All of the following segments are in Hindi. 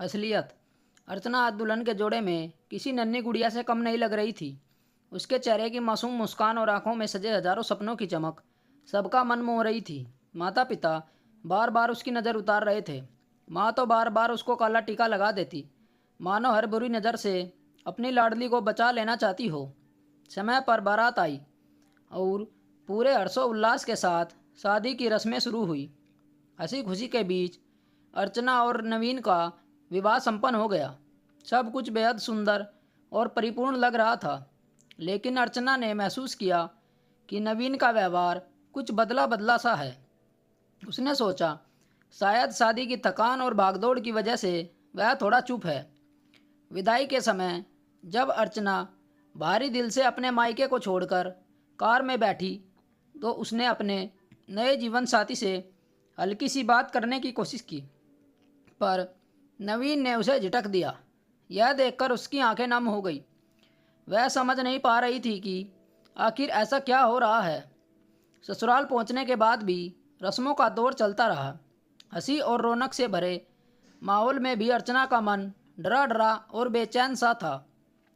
असलियत। अर्चना आज दुल्हन के जोड़े में किसी नन्ही गुड़िया से कम नहीं लग रही थी। उसके चेहरे की मासूम मुस्कान और आंखों में सजे हजारों सपनों की चमक सबका मन मोह रही थी। माता पिता बार बार उसकी नज़र उतार रहे थे। माँ तो बार बार उसको काला टीका लगा देती, मानो हर बुरी नज़र से अपनी लाडली को बचा लेना चाहती हो। समय पर बारात आई और पूरे हर्षोल्लास के साथ शादी की रस्में शुरू हुई। हंसी खुशी के बीच अर्चना और नवीन का विवाह संपन्न हो गया। सब कुछ बेहद सुंदर और परिपूर्ण लग रहा था, लेकिन अर्चना ने महसूस किया कि नवीन का व्यवहार कुछ बदला बदला सा है। उसने सोचा, शायद शादी की थकान और भागदौड़ की वजह से वह थोड़ा चुप है। विदाई के समय जब अर्चना भारी दिल से अपने मायके को छोड़कर कार में बैठी, तो उसने अपने नए जीवन साथी से हल्की सी बात करने की कोशिश की, पर नवीन ने उसे झिटक दिया। यह देखकर उसकी आंखें नम हो गई। वह समझ नहीं पा रही थी कि आखिर ऐसा क्या हो रहा है। ससुराल पहुंचने के बाद भी रस्मों का दौर चलता रहा। हंसी और रौनक से भरे माहौल में भी अर्चना का मन डरा डरा और बेचैन सा था।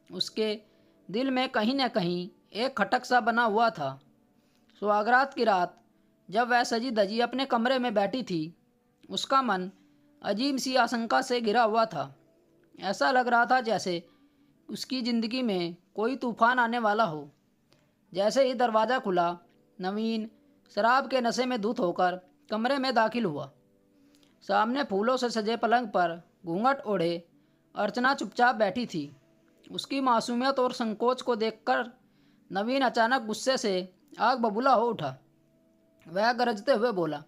उसके दिल में कहीं न कहीं एक खटक सा बना हुआ था। सुहागरात की रात जब वह सजी धजी अपने कमरे में बैठी थी, उसका मन अजीब सी आशंका से घिरा हुआ था। ऐसा लग रहा था जैसे उसकी ज़िंदगी में कोई तूफान आने वाला हो। जैसे ही दरवाज़ा खुला, नवीन शराब के नशे में धुत होकर कमरे में दाखिल हुआ। सामने फूलों से सजे पलंग पर घूंघट ओढ़े अर्चना चुपचाप बैठी थी। उसकी मासूमियत और संकोच को देखकर नवीन अचानक गुस्से से आग बबूला हो उठा। वह गरजते हुए बोला,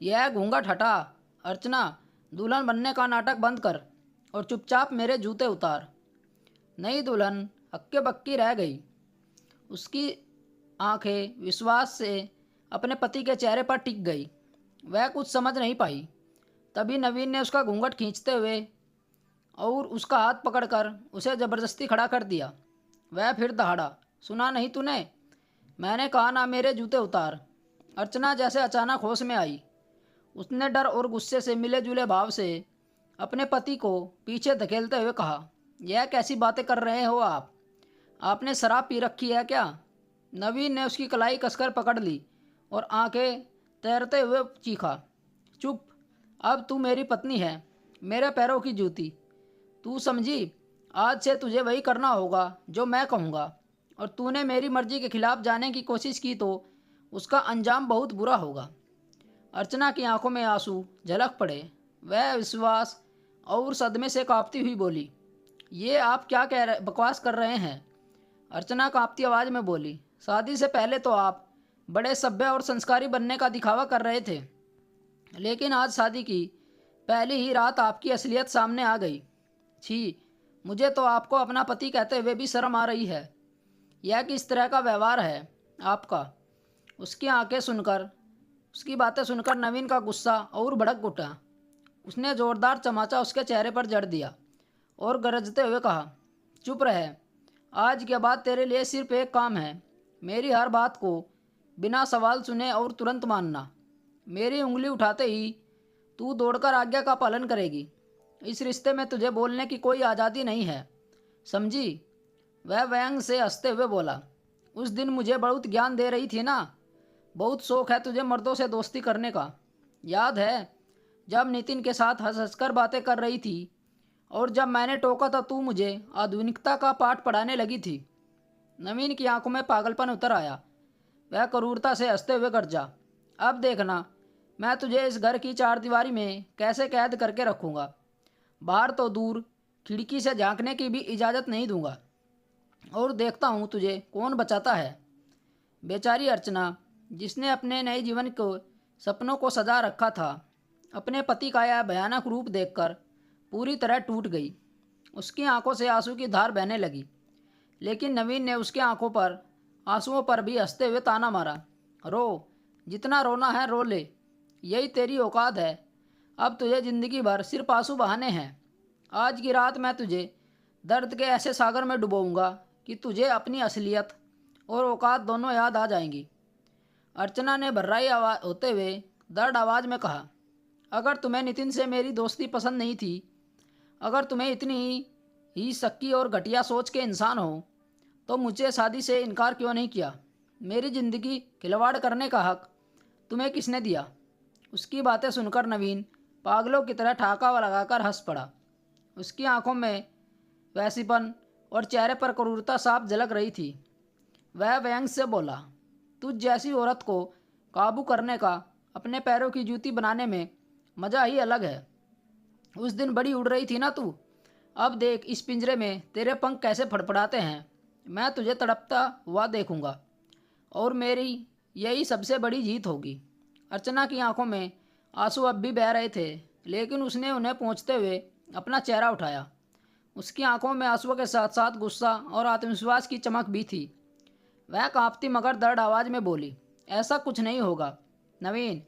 यह घूंघट हटा। अर्चना, दुल्हन बनने का नाटक बंद कर और चुपचाप मेरे जूते उतार। नई दुल्हन हक्के बक्की रह गई। उसकी आंखें विश्वास से अपने पति के चेहरे पर टिक गई। वह कुछ समझ नहीं पाई। तभी नवीन ने उसका घूंघट खींचते हुए और उसका हाथ पकड़कर उसे ज़बरदस्ती खड़ा कर दिया। वह फिर दहाड़ा, सुना नहीं तूने? मैंने कहा ना, मेरे जूते उतार। अर्चना जैसे अचानक होश में आई। उसने डर और गुस्से से मिले जुले भाव से अपने पति को पीछे धकेलते हुए कहा, यह कैसी बातें कर रहे हो आप? आपने शराब पी रखी है क्या? नवीन ने उसकी कलाई कसकर पकड़ ली और आंखें तैरते हुए चीखा, चुप। अब तू मेरी पत्नी है, मेरे पैरों की जूती। तू समझी? आज से तुझे वही करना होगा जो मैं कहूँगा, और तूने मेरी मर्जी के खिलाफ जाने की कोशिश की तो उसका अंजाम बहुत बुरा होगा। अर्चना की आंखों में आंसू झलक पड़े। वह विश्वास और सदमे से कांपती हुई बोली, ये आप क्या बकवास कर रहे हैं? अर्चना कांपती आवाज़ में बोली, शादी से पहले तो आप बड़े सभ्य और संस्कारी बनने का दिखावा कर रहे थे, लेकिन आज शादी की पहली ही रात आपकी असलियत सामने आ गई। छी, मुझे तो आपको अपना पति कहते हुए भी शर्म आ रही है। यह किस तरह का व्यवहार है आपका? उसकी बातें सुनकर नवीन का गुस्सा और भड़क उठा। उसने ज़ोरदार चमाचा उसके चेहरे पर जड़ दिया और गरजते हुए कहा, चुप रहे। आज के बाद तेरे लिए सिर्फ एक काम है, मेरी हर बात को बिना सवाल सुने और तुरंत मानना। मेरी उंगली उठाते ही तू दौड़कर आज्ञा का पालन करेगी। इस रिश्ते में तुझे बोलने की कोई आज़ादी नहीं है, समझी? वह व्यंग से हंसते हुए बोला, उस दिन मुझे बहुत ज्ञान दे रही थी ना, बहुत शौक है तुझे मर्दों से दोस्ती करने का। याद है जब नितिन के साथ हंस हंसकर बातें कर रही थी और जब मैंने टोका था तू मुझे आधुनिकता का पाठ पढ़ाने लगी थी। नवीन की आंखों में पागलपन उतर आया। वह क्रूरता से हंसते हुए गरजा, अब देखना मैं तुझे इस घर की चारदीवारी में कैसे कैद करके रखूँगा। बाहर तो दूर, खिड़की से झांकने की भी इजाज़त नहीं दूंगा, और देखता हूँ तुझे कौन बचाता है। बेचारी अर्चना, जिसने अपने नए जीवन को सपनों को सजा रखा था, अपने पति का यह भयानक रूप देखकर पूरी तरह टूट गई। उसकी आंखों से आंसू की धार बहने लगी, लेकिन नवीन ने उसकी आंखों पर आंसुओं पर भी हंसते हुए ताना मारा, रो, जितना रोना है रो ले, यही तेरी औकात है। अब तुझे ज़िंदगी भर सिर्फ आंसू बहाने हैं। आज की रात मैं तुझे दर्द के ऐसे सागर में डुबोऊंगा कि तुझे अपनी असलियत और औकात दोनों याद आ जाएंगी। अर्चना ने भर्राई आवाज़ होते हुए दर्द आवाज़ में कहा, अगर तुम्हें नितिन से मेरी दोस्ती पसंद नहीं थी अगर तुम्हें इतनी ही शक्की और घटिया सोच के इंसान हो तो मुझे शादी से इनकार क्यों नहीं किया? मेरी ज़िंदगी खिलवाड़ करने का हक तुम्हें किसने दिया? उसकी बातें सुनकर नवीन पागलों की तरह ठहाका लगाकर हंस पड़ा। उसकी आंखों में वैसीपन और चेहरे पर क्रूरता साफ झलक रही थी। वह व्यंग से बोला, तुझ जैसी औरत को काबू करने का अपने पैरों की जूती बनाने में मज़ा ही अलग है। उस दिन बड़ी उड़ रही थी ना तू, अब देख इस पिंजरे में तेरे पंख कैसे फड़फड़ाते हैं। मैं तुझे तड़पता हुआ देखूंगा और मेरी यही सबसे बड़ी जीत होगी। अर्चना की आंखों में आंसू अब भी बह रहे थे, लेकिन उसने उन्हें पोंछते हुए अपना चेहरा उठाया। उसकी आंखों में आंसुओं के साथ साथ गुस्सा और आत्मविश्वास की चमक भी थी। वह कांपती मगर दर्द आवाज़ में बोली, ऐसा कुछ नहीं होगा नवीन,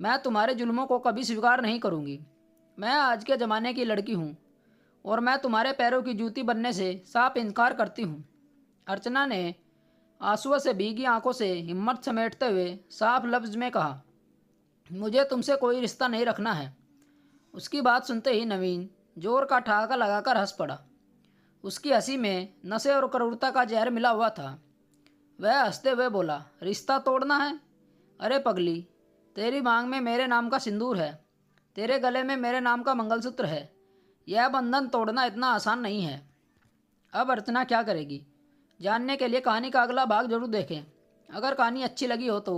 मैं तुम्हारे जुल्मों को कभी स्वीकार नहीं करूँगी। मैं आज के ज़माने की लड़की हूँ और मैं तुम्हारे पैरों की जूती बनने से साफ इनकार करती हूँ। अर्चना ने आंसुओं से भीगी आंखों से हिम्मत समेटते हुए साफ लफ्ज में कहा, मुझे तुमसे कोई रिश्ता नहीं रखना है। उसकी बात सुनते ही नवीन जोर का ठहाका लगाकर हंस पड़ा। उसकी हंसी में नशे और क्रूरता का जहर मिला हुआ था। वह हंसते हुए बोला, रिश्ता तोड़ना है? अरे पगली, तेरी मांग में मेरे नाम का सिंदूर है, तेरे गले में मेरे नाम का मंगलसूत्र है। यह बंधन तोड़ना इतना आसान नहीं है। अब अर्चना क्या करेगी, जानने के लिए कहानी का अगला भाग जरूर देखें। अगर कहानी अच्छी लगी हो तो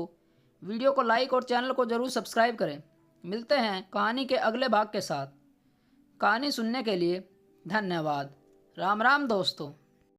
वीडियो को लाइक और चैनल को ज़रूर सब्सक्राइब करें। मिलते हैं कहानी के अगले भाग के साथ। कहानी सुनने के लिए धन्यवाद। राम राम दोस्तों।